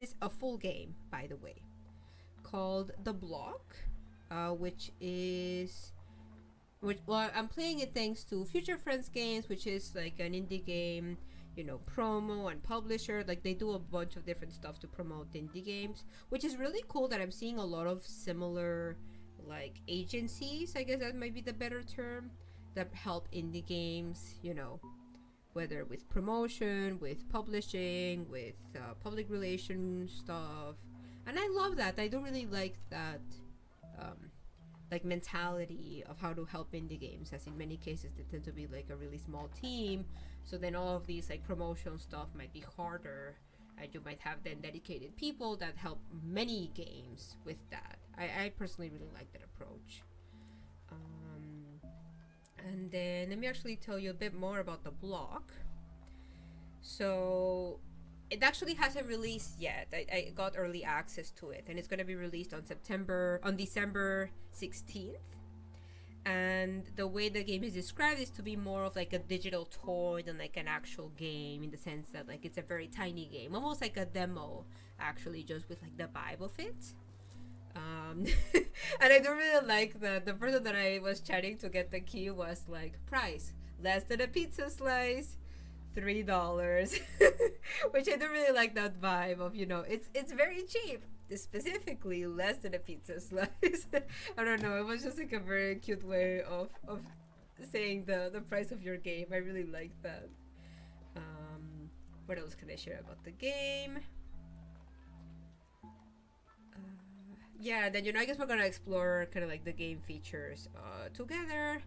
It's a full game, by the way, called The Block, which is well, I'm playing it thanks to Future Friends Games, which is like an indie game, you know, promo and publisher. Like they do a bunch of different stuff to promote indie games, which is really cool that I'm seeing a lot of similar like agencies, I guess that might be the better term, that help indie games, you know, whether with promotion, with publishing, with public relations stuff. And I love that. I do really like that um, like mentality of how to help indie games, as in many cases they tend to be like a really small team, so then all of these like promotion stuff might be harder, and you might have then dedicated people that help many games with that. I personally really like that approach. And then let me actually tell you a bit more about the block. So it actually hasn't released yet. I got early access to it, and it's going to be released on December 16th. And the way the game is described is to be more of like a digital toy than like an actual game, in the sense that like it's a very tiny game, almost like a demo actually, just with like the vibe of it. And I don't really like that the person that I was chatting to get the key was like, price less than a pizza slice, $3. Which I don't really like that vibe of, you know, it's very cheap, specifically less than a pizza slice. I don't know, it was just like a very cute way of saying the price of your game. I really like that. What else can I share about the game? Yeah, then, you know, I guess we're gonna explore kind of like the game features together.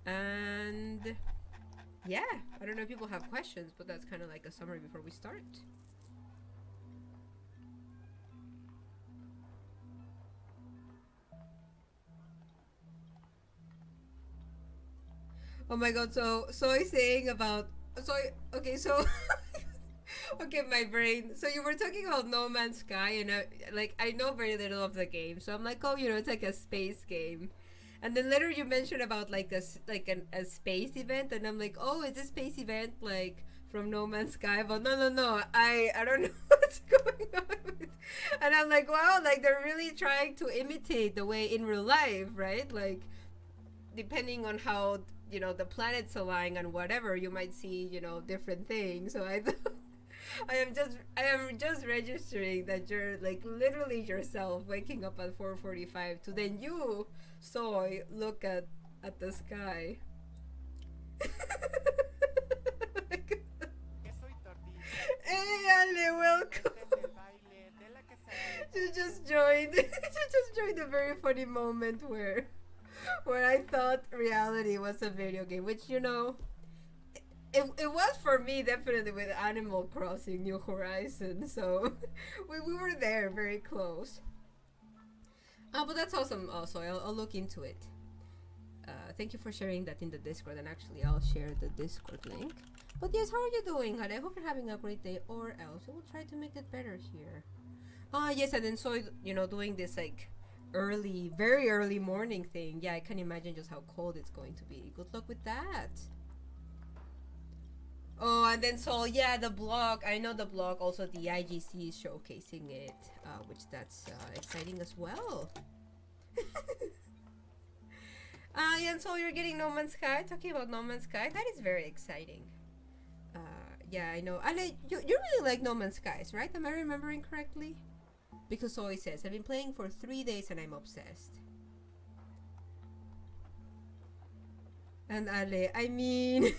And yeah, I don't know if people have questions, but that's kind of like a summary before we start. Oh my god, so I saying about okay, so okay, my brain. So you were talking about No Man's Sky, and I know very little of the game, so I'm like, oh, you know, it's like a space game. And then later you mentioned about like a space event, and I'm like, oh, is this space event like from No Man's Sky? But no, I don't know what's going on with. And I'm like, wow, like they're really trying to imitate the way in real life, right? Like depending on how, you know, the planets align and whatever, you might see, you know, different things. So I am just registering that you're like literally yourself waking up at 4:45 to then you soy look at the sky. Hey Ale, welcome. You just joined. You just joined a very funny moment where I thought reality was a video game, which, you know, it was for me definitely with Animal Crossing New Horizons. So we were there very close. But that's awesome also. I'll look into it. Thank you for sharing that in the Discord, and actually I'll share the Discord link. But yes, how are you doing? And I hope you're having a great day, or else we will try to make it better here. Yes, and then so, you know, doing this like early, very early morning thing. Yeah, I can imagine just how cold it's going to be. Good luck with that. Oh, and then so yeah, the blog. I know the blog. Also, the IGC is showcasing it, which that's exciting as well. Yeah, and so you're getting No Man's Sky. Talking about No Man's Sky, that is very exciting. Yeah, I know. And you really like No Man's Skies, right? Am I remembering correctly? Because so it says, I've been playing for 3 days and I'm obsessed. And Ale, I mean,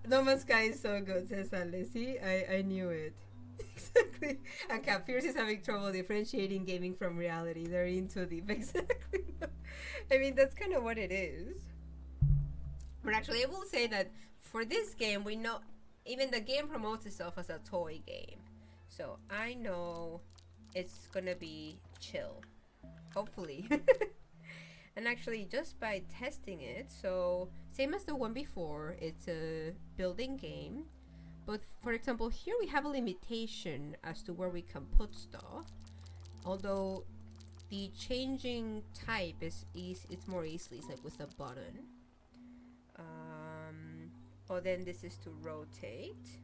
No Man's Sky is so good, says Ale. See, I knew it. Exactly. And Cap Fierce is having trouble differentiating gaming from reality. They're in too deep. Exactly. I mean, that's kind of what it is. But actually, I will say that for this game, we know even the game promotes itself as a toy game. So I know it's gonna be chill. Hopefully. And actually, just by testing it, so same as the one before, it's a building game. But for example, here we have a limitation as to where we can put stuff. Although the changing type is it's more easily, it's like with a button. Oh, then this is to rotate.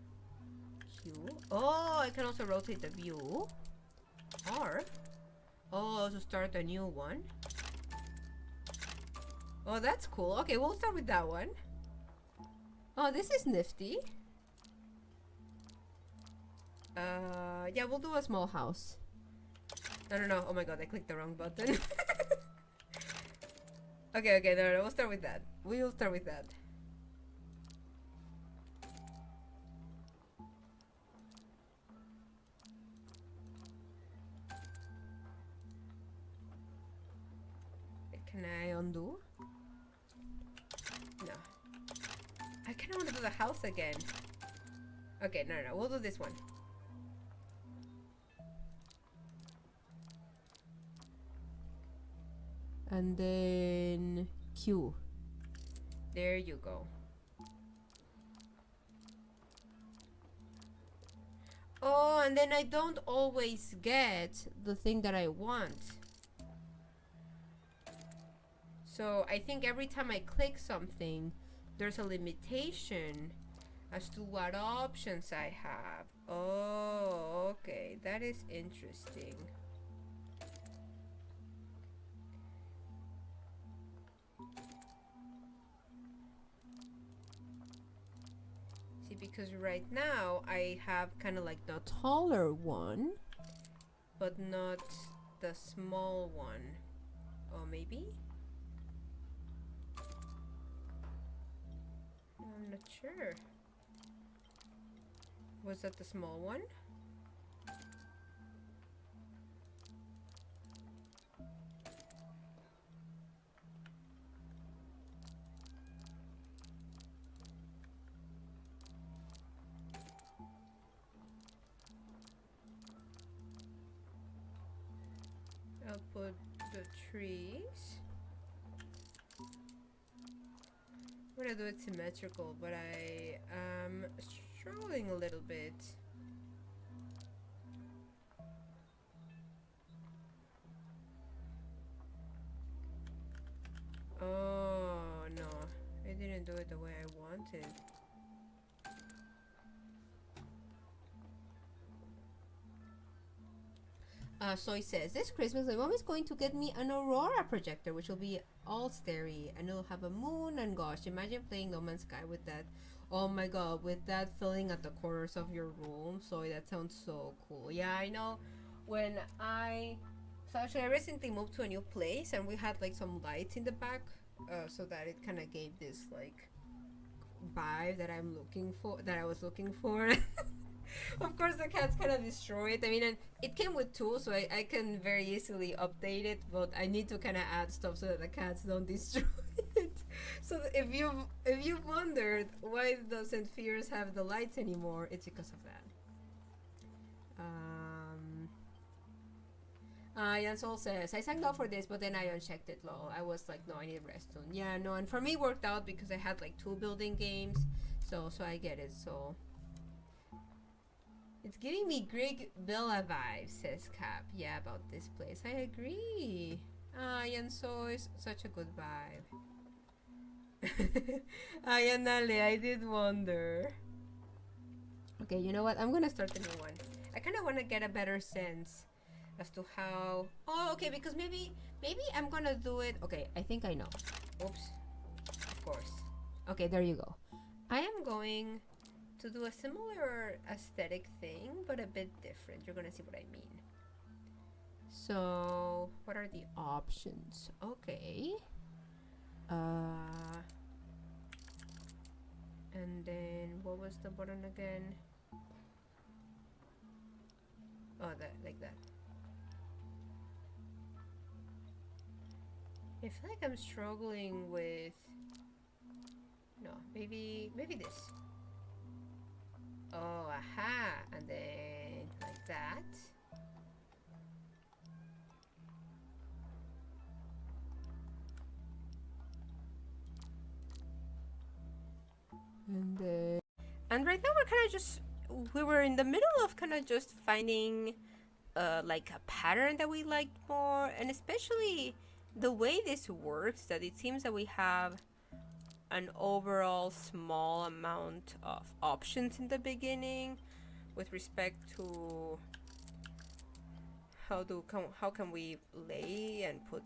Q. Oh, I can also rotate the view. R. Oh, to start a new one. Oh, that's cool. Okay, we'll start with that one. Oh, this is nifty. Yeah, we'll do a small house. No. Oh my god, I clicked the wrong button. Okay, no, we'll start with that. We'll start with that. Can I undo? No. I kind of want to do the house again. Okay, no, we'll do this one. And then Q. There you go. Oh, and then I don't always get the thing that I want. So I think every time I click something, there's a limitation as to what options I have. Oh, okay. That is interesting. See, because right now I have kind of like the taller one, but not the small one. Oh, maybe? I'm not sure. Was that the small one? I'll put the trees. I'm gonna do it symmetrical, but I am struggling a little bit. Oh no, I didn't do it the way I wanted. Soy says, this Christmas my mom is going to get me an Aurora projector, which will be all starry, and it'll have a moon, and gosh, imagine playing No Man's Sky with that. Oh my god, with that filling at the corners of your room. Soy, that sounds so cool. Yeah, I know. So actually I recently moved to a new place, and we had like some lights in the back, so that it kind of gave this like vibe that I was looking for. Of course, the cats kind of destroy it. I mean, and it came with tools, so I can very easily update it, but I need to kind of add stuff so that the cats don't destroy it. So if you've wondered why doesn't Fierce have the lights anymore, it's because of that. Jan Sol says, I signed up for this, but then I unchecked it, lol. I was like, no, I need Redstone. Yeah, no, and for me it worked out because I had like 2 building games, so I get it, so. It's giving me Greg Villa vibes, says Cap. Yeah, about this place. I agree. Yanso is such a good vibe. Yanale, I did wonder. Okay, you know what? I'm gonna start the new one. I kind of want to get a better sense as to how. Oh, okay, because maybe I'm gonna do it. Okay, I think I know. Oops. Of course. Okay, there you go. I am going to do a similar aesthetic thing, but a bit different. You're gonna see what I mean. So, what are the options? Okay. And then what was the button again? Oh, that, like that. I feel like I'm struggling with. No, maybe this. Oh, aha, and then like that. And right now we're kind of just, we were in the middle of kind of just finding like a pattern that we liked more, and especially the way this works, that it seems that we have an overall small amount of options in the beginning with respect to how can we lay and put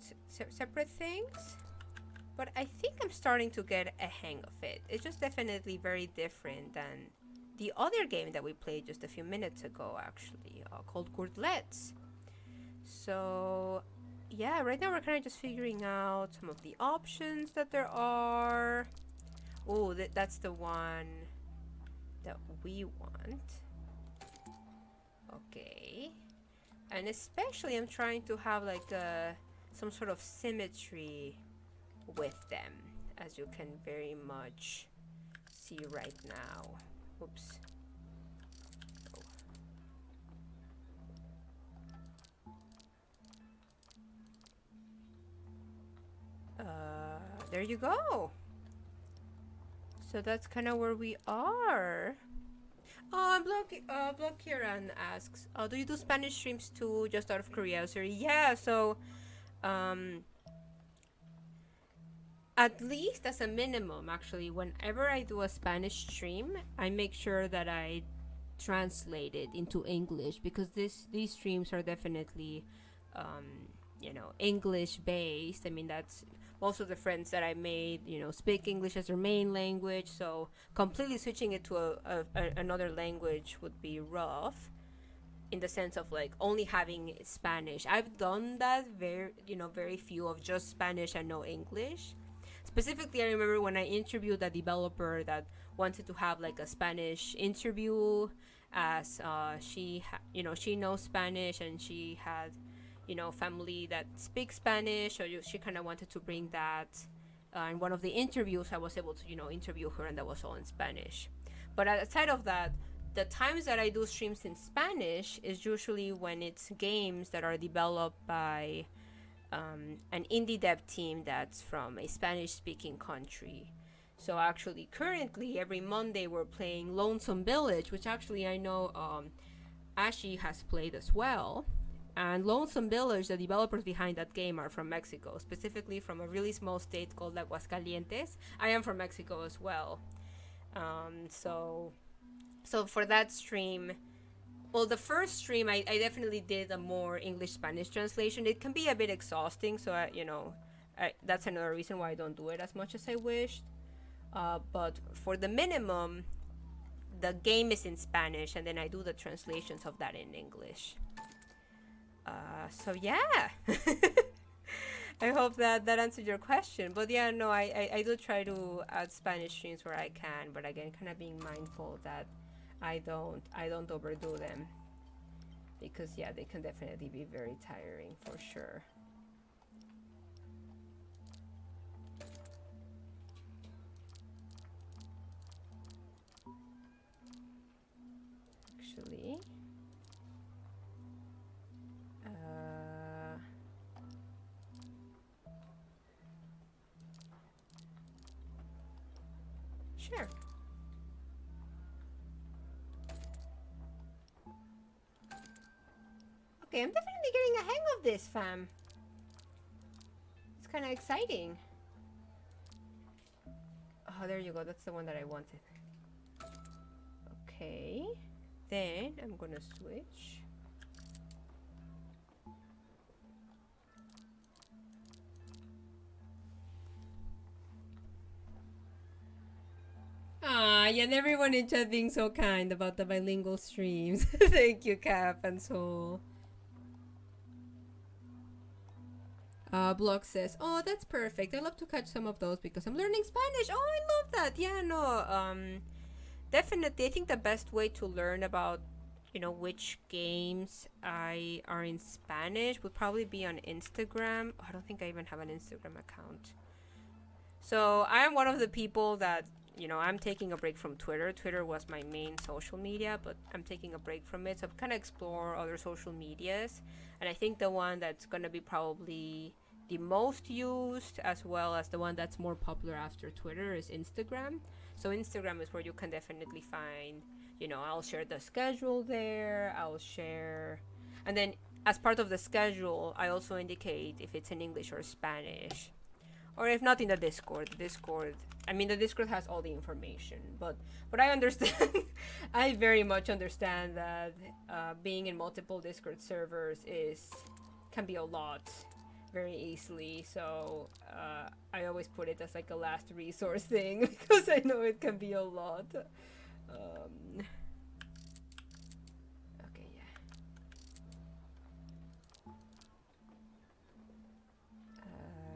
separate things. But I think I'm starting to get a hang of it. It's just definitely very different than the other game that we played just a few minutes ago, actually, called Courtlets. So yeah, right now we're kind of just figuring out some of the options that there are. Oh, that's the one that we want. Okay. And especially I'm trying to have like some sort of symmetry with them, as you can very much see right now. Oops. There you go. So that's kind of where we are. Block Kieran asks, do you do Spanish streams too, just out of curiosity? Yeah, so, at least as a minimum, actually, whenever I do a Spanish stream, I make sure that I translate it into English, because these streams are definitely, English based. I mean, that's most of the friends that I made, speak English as their main language. So completely switching it to another language would be rough, in the sense of like only having Spanish. I've done that very few of just Spanish and no English. Specifically, I remember when I interviewed a developer that wanted to have like a Spanish interview, as she knows Spanish and she had family that speaks Spanish, so she kind of wanted to bring that. In one of the interviews, I was able to interview her, and that was all in Spanish. But aside of that, the times that I do streams in Spanish is usually when it's games that are developed by an indie dev team that's from a Spanish-speaking country. So actually, currently, every Monday we're playing Lonesome Village, which actually I know Ashi has played as well. And Lonesome Village, the developers behind that game are from Mexico, specifically from a really small state called Aguascalientes. I am from Mexico as well. So for that stream, well, the first stream, I definitely did a more English-Spanish translation. It can be a bit exhausting, so that's another reason why I don't do it as much as I wished. But for the minimum, the game is in Spanish, and then I do the translations of that in English. So yeah. I hope that answered your question. But yeah, no, I do try to add Spanish streams where I can, but again, kind of being mindful that I don't overdo them, because yeah, they can definitely be very tiring for sure. Actually, sure. Okay, I'm definitely getting a hang of this, fam. It's kind of exciting. Oh, there you go. That's the one that I wanted. Okay. Then I'm gonna switch. And everyone in chat being so kind about the bilingual streams. Thank you, Cap and Soul. Block says, "Oh, that's perfect. I love to catch some of those because I'm learning Spanish." Oh, I love that. Yeah, no, definitely. I think the best way to learn about, which games are in Spanish would probably be on Instagram. Oh, I don't think I even have an Instagram account. So I am one of the people that, I'm taking a break from Twitter. Twitter was my main social media, but I'm taking a break from it. So I'm kind of explore other social medias. And I think the one that's going to be probably the most used, as well as the one that's more popular after Twitter, is Instagram. So Instagram is where you can definitely find, I'll share the schedule there. I'll share. And then as part of the schedule, I also indicate if it's in English or Spanish. Or if not in the Discord. I mean, the Discord has all the information, but I understand. I very much understand that being in multiple Discord servers can be a lot very easily. So I always put it as like a last resource thing because I know it can be a lot. Okay, yeah.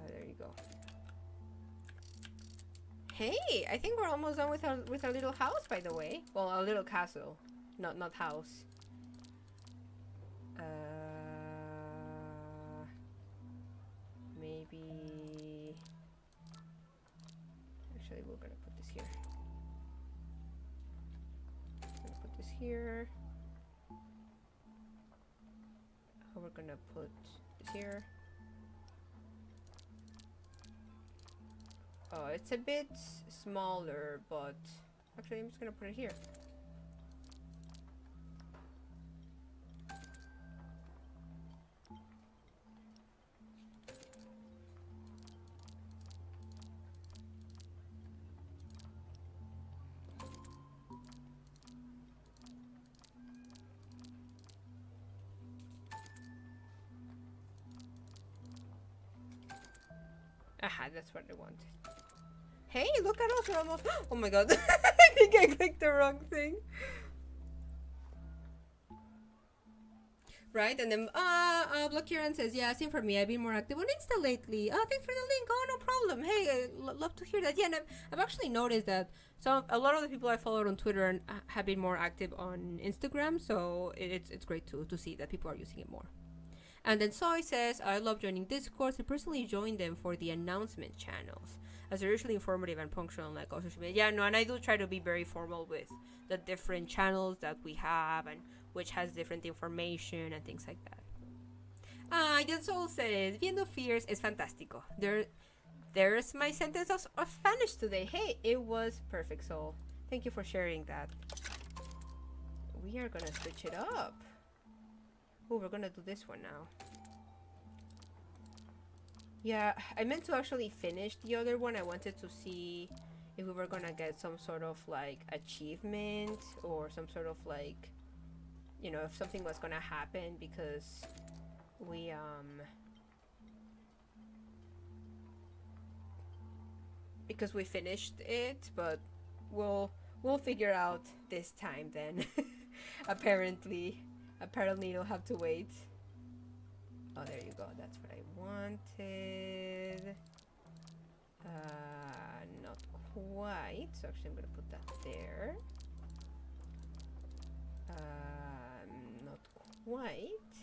There you go. Hey, I think we're almost done with our little house, by the way. Well, our little castle, not house. Maybe. Actually, we're gonna put this here. Put this here. We're gonna put this here. Oh, it's a bit smaller, but actually I'm just gonna put it here. Aha, that's what I wanted. Hey, look at us, we're almost. Oh my god, I think I clicked the wrong thing. Right, and then Blockiran says, yeah, same for me. I've been more active on Insta lately. Oh, thanks for the link. Oh, no problem. Hey, love to hear that. Yeah, and I've actually noticed that a lot of the people I followed on Twitter have been more active on Instagram. So it's great to see that people are using it more. And then Soy says, I love joining Discord. I personally joined them for the announcement channels, as they're usually informative and punctual, like all social media. Yeah, no, and I do try to be very formal with the different channels that we have and which has different information and things like that. Yes, Soul says, Viendo Fierce es fantástico. There's my sentence of Spanish today. Hey, it was perfect, Soul. Thank you for sharing that. We are gonna switch it up. Oh, we're gonna do this one now. Yeah, I meant to actually finish the other one. I wanted to see if we were gonna get some sort of like achievement or some sort of like, you know, if something was gonna happen because we finished it, but we'll figure out this time then. Apparently you'll have to wait. Oh, there you go. That's what I wanted. Not quite. So actually I'm gonna put that there. Not quite.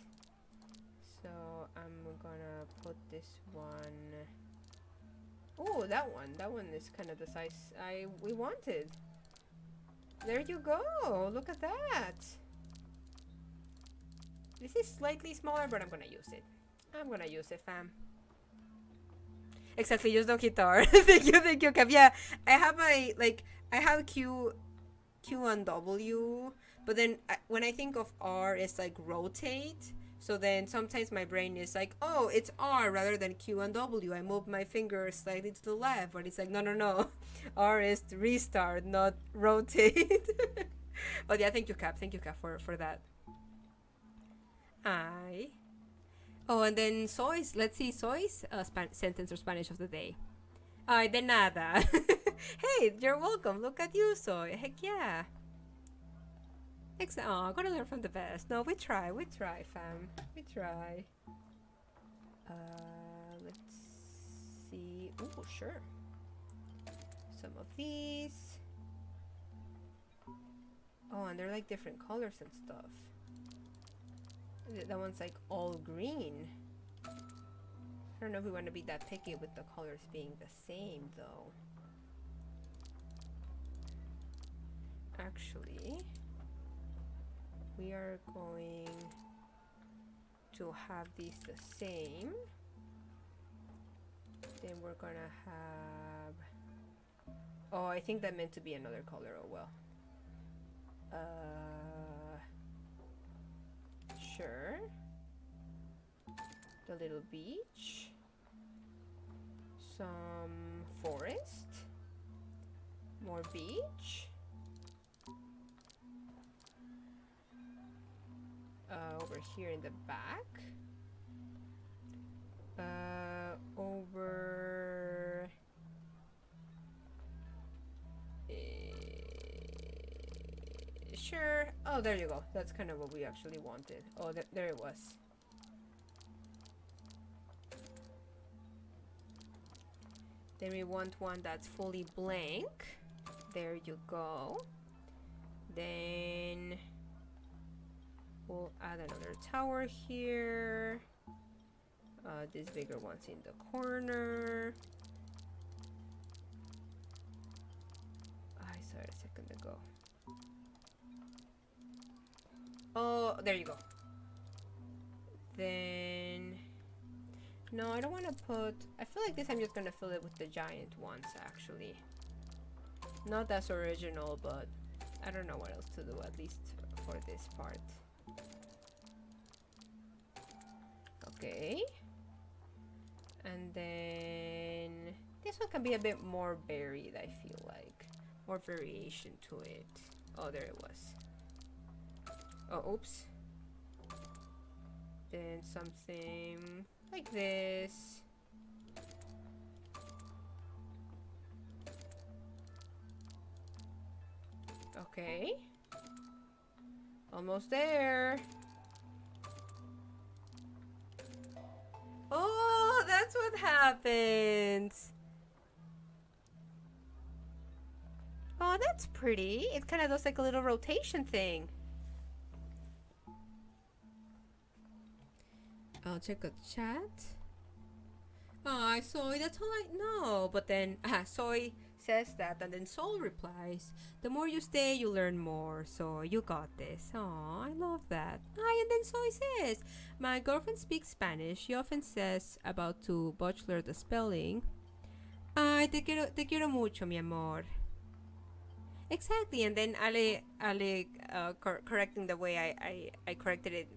So I'm gonna put this one. Oh, that one. That one is kind of the size we wanted. There you go. Look at that. This is slightly smaller, but I'm gonna use it. I'm gonna use it, fam. Exactly, just no guitar. Thank you, Kev. Yeah, I have Q and W, but then when I think of R, it's like rotate. So then sometimes my brain is like, oh, it's R rather than Q and W. I move my finger slightly to the left, but it's like, no. R is restart, not rotate. But yeah, thank you, Cap. Thank you, Cap, for that. Oh, and then Soy's, let's see, Soy's sentence or Spanish of the day. Ay, de nada. Hey, you're welcome. Look at you, Soy. Heck yeah. Oh, gotta learn from the best. No, we try, fam. We try. Let's see. Oh, sure. Some of these. Oh, and they're like different colors and stuff. That one's like all green. I don't know if we want to be that picky with the colors being the same though. Actually, we are going to have these the same. Then we're gonna have... Oh, I think that meant to be another color. Oh well. Sure. The little beach. some forest, more beach. Over here in the back. Over. Sure. Oh, there you go. That's kind of what we actually wanted. Oh, there it was. Then we want one that's fully blank. There you go. Then we'll add another tower here. This bigger one's in the corner. I saw it a second ago. Oh, there you go. Then no, I don't want to put. I feel like this I'm just gonna fill it with the giant ones actually. Not as original, but I don't know what else to do, at least for this part. Okay. And then this one can be a bit more buried, I feel like. More variation to it. Oh, there it was. Oh, oops. Then something like this. Okay. Almost there. Oh, that's what happens. Oh, that's pretty. It kind of does like a little rotation thing. I'll check the chat. Oh, Soy, that's all I know. But then, Soy says that, and then Soul replies, the more you stay, you learn more. So you got this. Oh, I love that. And then Soy says, my girlfriend speaks Spanish. She often says about to butcher the spelling. Ay, te quiero mucho, mi amor. Exactly, and then Ale correcting the way I corrected it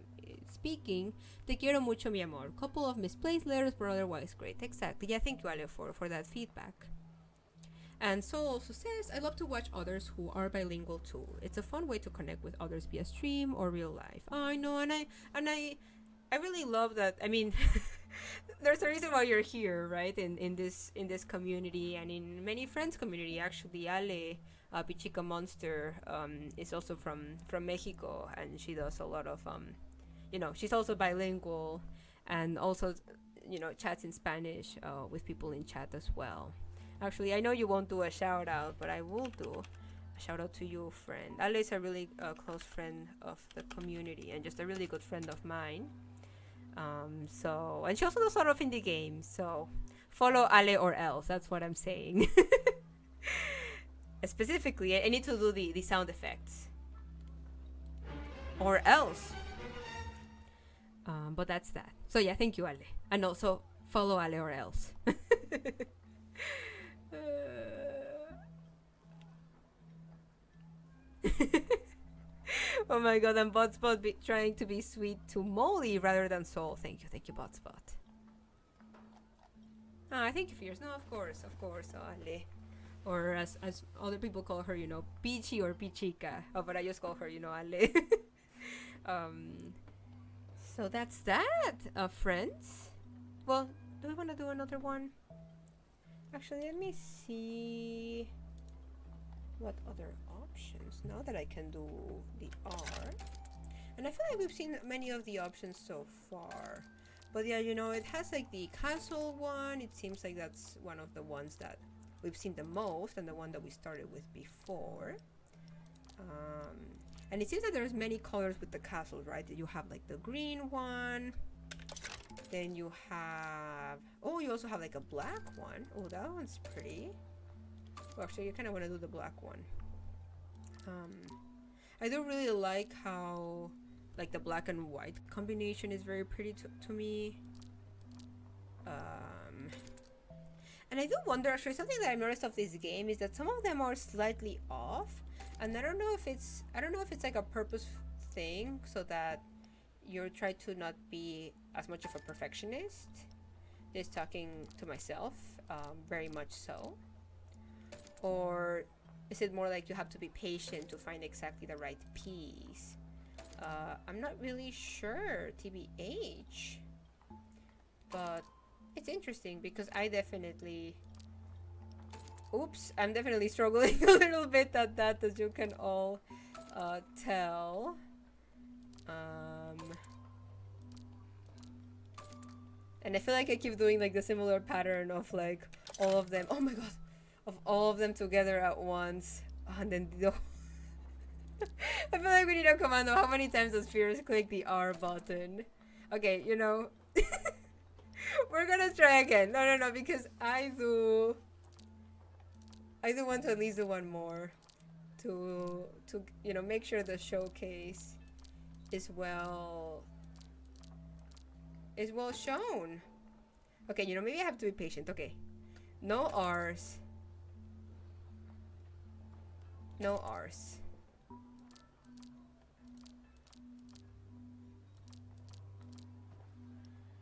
speaking. Te quiero mucho, mi amor. Couple of misplaced letters, but otherwise great. Exactly. Yeah, thank you, Ale, for that feedback. And Sol also says, I love to watch others who are bilingual too. It's a fun way to connect with others via stream or real life. Oh, I know, and I really love that. I mean, there's a reason why you're here, right? In this community and in many friends community. Actually, Ale, Pichica Monster, is also from Mexico, and she does a lot of she's also bilingual, and also chats in Spanish with people in chat as well. Actually, I know you won't do a shout out, but I will do a shout out to you, friend. Ale is a really close friend of the community and just a really good friend of mine. So, and she also does a lot of indie games. So, follow Ale or else. That's what I'm saying. Specifically, I need to do the sound effects. Or else. But that's that. So yeah, thank you, Ale. And also, follow Ale or else. Oh my god, and Botspot trying to be sweet to Molly rather than Soul. Thank you, Botspot. Thank you, Fierce. No, of course, Ale. Or as other people call her, Pichi or Pichica. Oh, but I just call her, Ale. So that's that, friends. Well, do we want to do another one? Actually, let me see what other options now that I can do the art. And I feel like we've seen many of the options so far. But yeah, it has like the castle one. It seems like that's one of the ones that we've seen the most and the one that we started with before. And it seems that there's many colors with the castle, right? You have like the green one. Then you have... Oh, you also have like a black one. Oh, that one's pretty. Well, actually, you kind of want to do the black one. I do really like how like the black and white combination is very pretty to me. And I do wonder, actually, something that I've noticed of this game is that some of them are slightly off. And I don't know if it's like a purpose thing so that you're trying to not be as much of a perfectionist. is talking to myself, very much so? Or is it more like you have to be patient to find exactly the right piece? I'm not really sure, TBH. But it's interesting because I definitely... Oops, I'm definitely struggling a little bit at that, as you can all tell. And I feel like I keep doing like the similar pattern of like all of them. Oh my god, of all of them together at once, and then I feel like we need a commando. How many times does Fierce click the R button? Okay, you know, we're gonna try again. No, because I do want to at least do one more to you know, make sure the showcase is well shown. Okay, you know, maybe I have to be patient. Okay, no R's. No R's.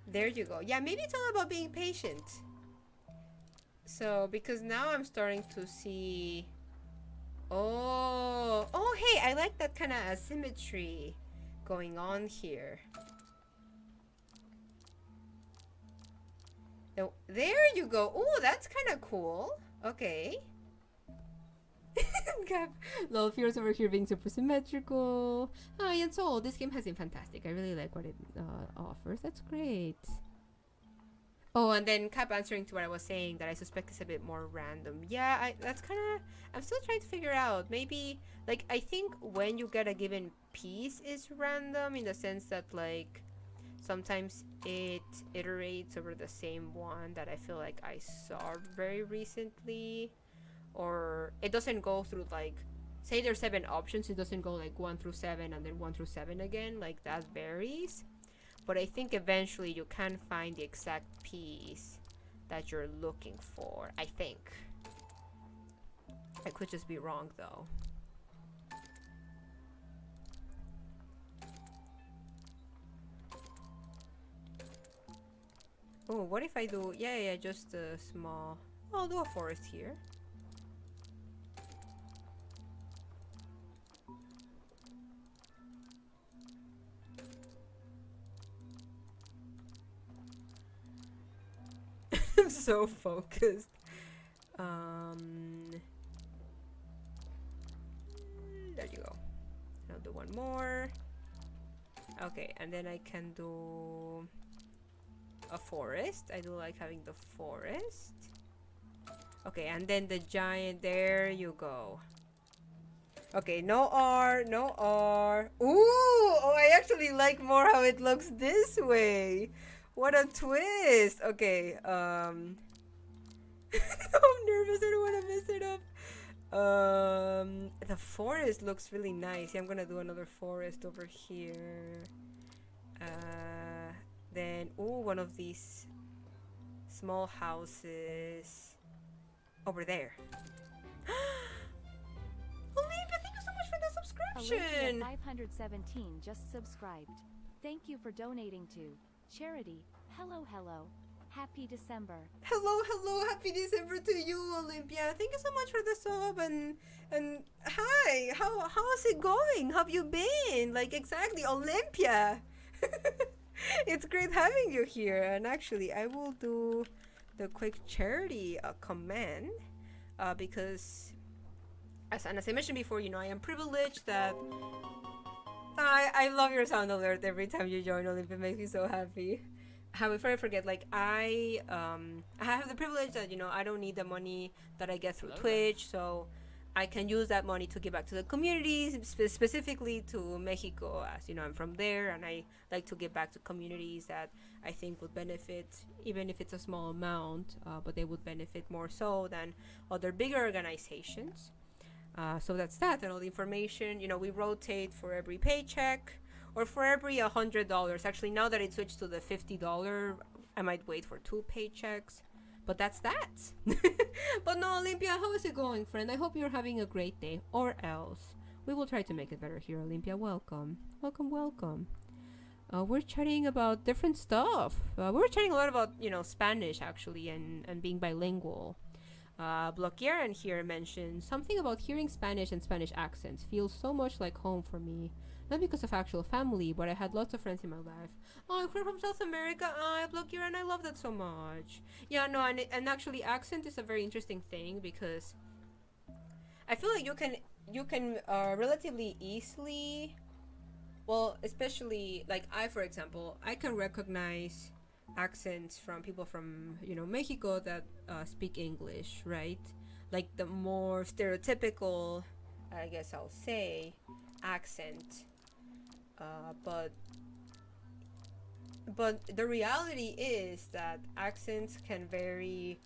There you go. Yeah, maybe it's all about being patient. So, because now I'm starting to see... Oh, hey, I like that kind of asymmetry going on here. So, there you go. Oh, that's kind of cool. Okay. Lol, Fierce over here being super symmetrical. And so this game has been fantastic. I really like what it offers. That's great. Oh, and then Cap answering to what I was saying, that I suspect is a bit more random. Yeah, that's kind of... I'm still trying to figure out. Maybe, like, I think when you get a given piece is random, in the sense that, like, sometimes it iterates over the same one that I feel like I saw very recently. Or it doesn't go through, like, say there's 7 options, it doesn't go like 1 through 7 and then 1 through 7 again. Like, that varies. But I think eventually you can find the exact piece that you're looking for, I think. I could just be wrong though. Oh, what if I do... Yeah, just a small... I'll do a forest here. I'm so focused. There you go. I'll do one more. Okay, and then I can do a forest. I do like having the forest. Okay, and then the giant. There you go. Okay, no R, no R. Ooh! Oh, I actually like more how it looks this way. What a twist! Okay, I'm nervous. I don't want to mess it up. The forest looks really nice. Yeah, I'm gonna do another forest over here. Then, ooh, one of these small houses over there. Olympia, thank you so much for the subscription. Olympia 517 just subscribed. Thank you for donating to charity. Hello. Happy December. Hello, happy December to you, Olympia. Thank you so much for the sub, and hi, how's it going? How have you been? Like, exactly, Olympia. It's great having you here. And actually, I will do the quick charity command because as I mentioned before, you know, I am privileged that I love your sound alert every time you join, Olympia. It makes me so happy. Before I forget, like, I have the privilege that, you know, I don't need the money that I get through Twitch, so I can use that money to give back to the communities, specifically to Mexico, as you know, I'm from there, and I like to give back to communities that I think would benefit, even if it's a small amount, but they would benefit more so than other bigger organizations. So that's that, and all the information, you know, we rotate for every paycheck, or for every $100. Actually, now that it switched to the $50, I might wait for 2 paychecks. But that's that. But no, Olympia, how is it going, friend? I hope you're having a great day. Or else. We will try to make it better here, Olympia. Welcome. Welcome. we're chatting about different stuff. We were chatting a lot about, Spanish actually, and being bilingual. Bloquieran here mentioned something about hearing Spanish and Spanish accents feels so much like home for me. Not because of actual family, but I had lots of friends in my life. Oh, you're from South America. Bloquieran, I love that so much. Yeah, no, and actually, accent is a very interesting thing because I feel like you can relatively easily, well, especially like for example, I can recognize accents from people from Mexico that speak English, right? Like the more stereotypical, I guess I'll say, accent. But the reality is that accents can vary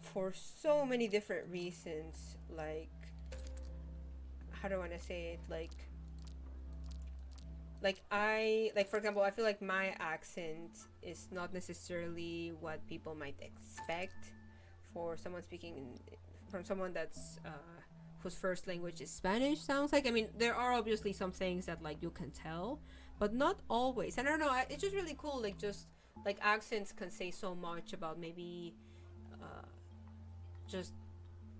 for so many different reasons. Like, how do I want to say it? Like for example, I feel like my accent is not necessarily what people might expect for someone from someone that's whose first language is Spanish. Sounds like, I mean, there are obviously some things that like you can tell, but not always. And I don't know, it's just really cool. Like, just like accents can say so much about maybe just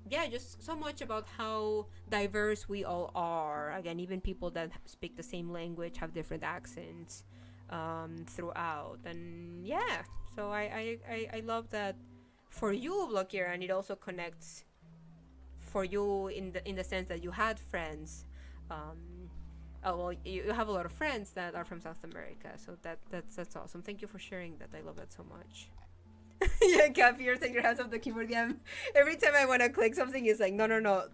just so much about how diverse we all are. Again, even people that speak the same language have different accents throughout. And yeah, so I love that for you, Blokier, and it also connects for you in the sense that you had friends. Well, you have a lot of friends that are from South America, so that's awesome. Thank you for sharing that. I love that so much. Yeah, Cappy, you're taking your hands off the keyboard. Yeah, every time I want to click something, it's like, no,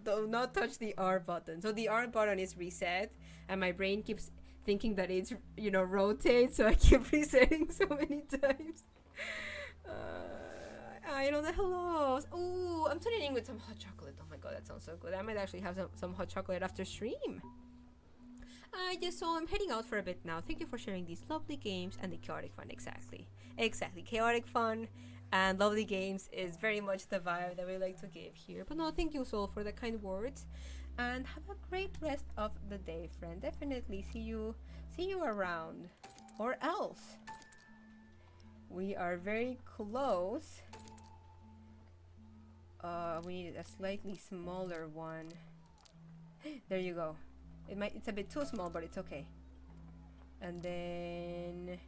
do not touch the R button. So the R button is reset, and my brain keeps thinking that it's, rotate, so I keep resetting so many times. I know the hellos. Ooh, I'm tuning in with some hot chocolate. Oh my god, that sounds so good. I might actually have some hot chocolate after stream. So I'm heading out for a bit now. Thank you for sharing these lovely games and the chaotic fun. Exactly. Chaotic fun and lovely games is very much the vibe that we like to give here. But no, thank you, Sol, for the kind words. And have a great rest of the day, friend. Definitely see you around. Or else. We are very close. We need a slightly smaller one. There you go. It's a bit too small, but it's okay. And then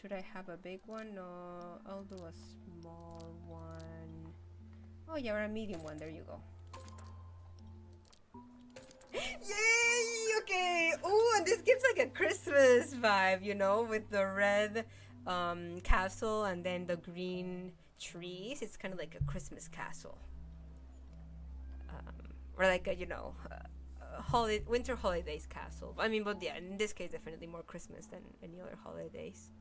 should I have a big one? No, I'll do a small one. Oh yeah, or a medium one. There you go. Yay! Okay. Oh, and this gives like a Christmas vibe, with the red castle and then the green trees. It's kind of like a Christmas castle. Or like a winter holidays castle. I mean, but yeah, in this case, definitely more Christmas than any other holidays.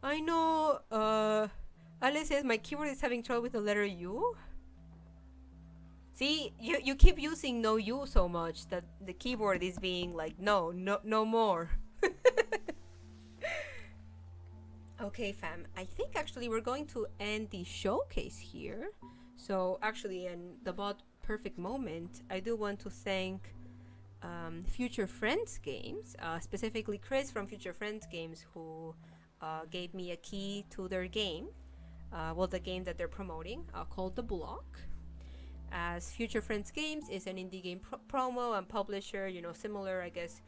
I know. Ale says my keyboard is having trouble with the letter U. See, you keep using no U so much that the keyboard is being like no more. Okay, fam. I think actually we're going to end the showcase here. So actually, in the perfect moment, I do want to thank Future Friends Games, specifically Chris from Future Friends Games, who gave me a key to their game. The game that they're promoting, called The Block. As Future Friends Games is an indie game promo and publisher, similar, I guess,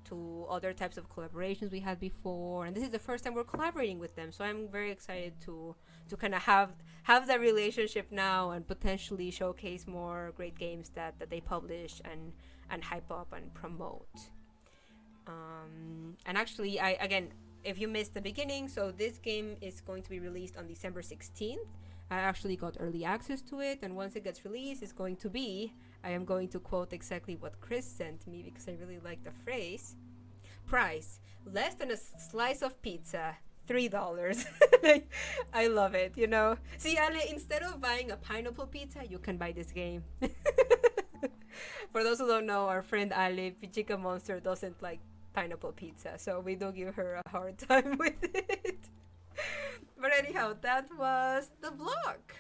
to other types of collaborations we had before, and this is the first time we're collaborating with them, so I'm very excited to kind of have that relationship now and potentially showcase more great games that they publish and hype up and promote. And actually, again, if you missed the beginning, so this game is going to be released on December 16th. I actually got early access to it, and once it gets released, it's going to be, I am going to quote exactly what Chris sent me because I really like the phrase. Price, less than a slice of pizza, $3. I love it, See, Ale, instead of buying a pineapple pizza, you can buy this game. For those who don't know, our friend Ale, Pichica Monster, doesn't like pineapple pizza, so we do give her a hard time with it. But anyhow, that was The Block.